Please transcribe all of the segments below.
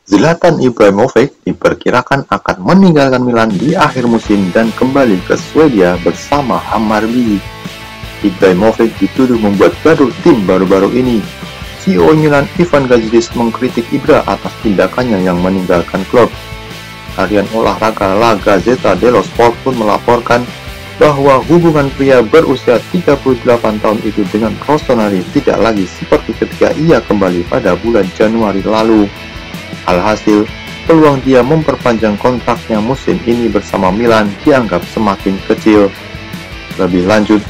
Zlatan Ibrahimovic diperkirakan akan meninggalkan Milan di akhir musim dan kembali ke Swedia bersama Hammarby. Ibrahimovic dituduh membuat gaduh tim baru-baru ini. CEO Milan Ivan Gazidis mengkritik Ibra atas tindakannya yang meninggalkan klub. Harian olahraga La Gazzetta dello Sport pun melaporkan bahwa hubungan pria berusia 38 tahun itu dengan Rossoneri tidak lagi seperti ketika ia kembali pada bulan Januari lalu. Alhasil, peluang dia memperpanjang kontraknya musim ini bersama Milan dianggap semakin kecil. Lebih lanjut,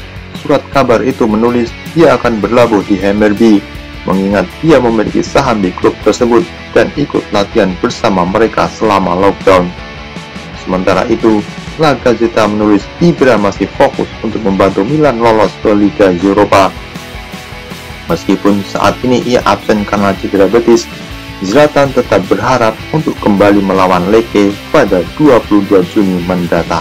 surat kabar itu menulis dia akan berlabuh di Hammarby, mengingat dia memiliki saham di klub tersebut dan ikut latihan bersama mereka selama lockdown. Sementara itu, La Gazzetta menulis Ibra masih fokus untuk membantu Milan lolos ke Liga Eropa. Meskipun saat ini ia absen karena cedera betis, Zlatan tetap berharap untuk kembali melawan Lecce pada 22 Juni mendatang.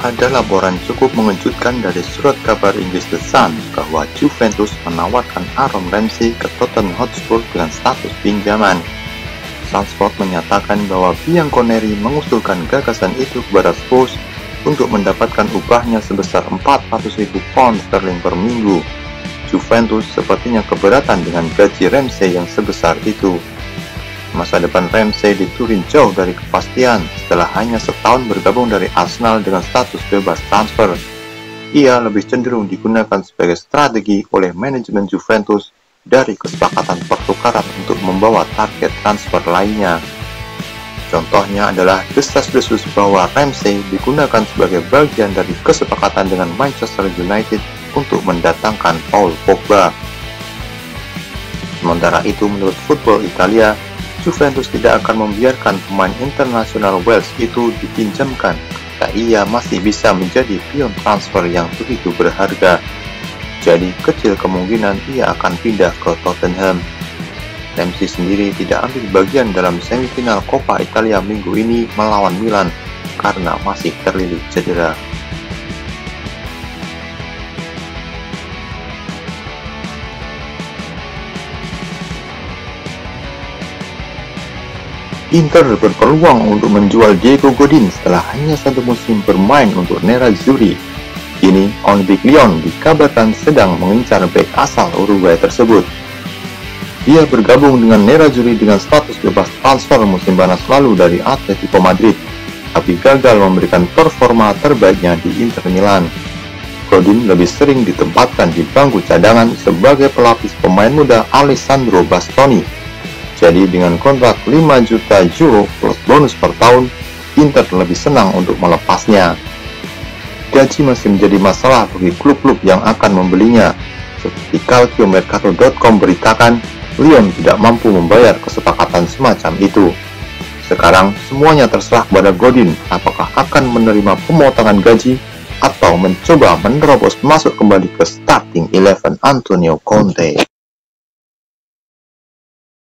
Ada laporan cukup mengejutkan dari surat kabar Inggris The Sun bahwa Juventus menawarkan Aaron Ramsey ke Tottenham Hotspur dengan status pinjaman. Sunsport menyatakan bahwa Bianconeri mengusulkan gagasan itu kepada Spurs untuk mendapatkan upahnya sebesar 400.000 pound sterling per minggu. Juventus sepertinya keberatan dengan gaji Ramsey yang sebesar itu. Masa depan Ramsey di Turin jauh dari kepastian setelah hanya setahun bergabung dari Arsenal dengan status bebas transfer. Ia lebih cenderung digunakan sebagai strategi oleh manajemen Juventus dari kesepakatan pertukaran untuk membawa target transfer lainnya. Contohnya adalah desas-desus bahwa Ramsey digunakan sebagai bagian dari kesepakatan dengan Manchester United untuk mendatangkan Paul Pogba. Sementara itu, menurut Football Italia, Juventus tidak akan membiarkan pemain internasional Wales itu dipinjamkan jika ia masih bisa menjadi pion transfer yang begitu berharga. Jadi, kecil kemungkinan ia akan pindah ke Tottenham. Ramsey sendiri tidak ambil bagian dalam semifinal Coppa Italia minggu ini melawan Milan karena masih terlilit cedera. Inter berpeluang untuk menjual Diego Godin setelah hanya satu musim bermain untuk Nerazzurri. Kini, Olympique Lyon dikabarkan sedang mengincar bek asal Uruguay tersebut. Dia bergabung dengan Nerazzurri dengan status bebas transfer musim panas lalu dari Atletico Madrid, tapi gagal memberikan performa terbaiknya di Inter Milan. Godin lebih sering ditempatkan di bangku cadangan sebagai pelapis pemain muda Alessandro Bastoni. Jadi dengan kontrak 5 juta euro plus bonus per tahun, Inter lebih senang untuk melepasnya. Gaji masih menjadi masalah bagi klub-klub yang akan membelinya. Seperti calciomercato.com beritakan, Lyon tidak mampu membayar kesepakatan semacam itu. Sekarang semuanya terserah kepada Godin apakah akan menerima pemotongan gaji atau mencoba menerobos masuk kembali ke starting 11 Antonio Conte.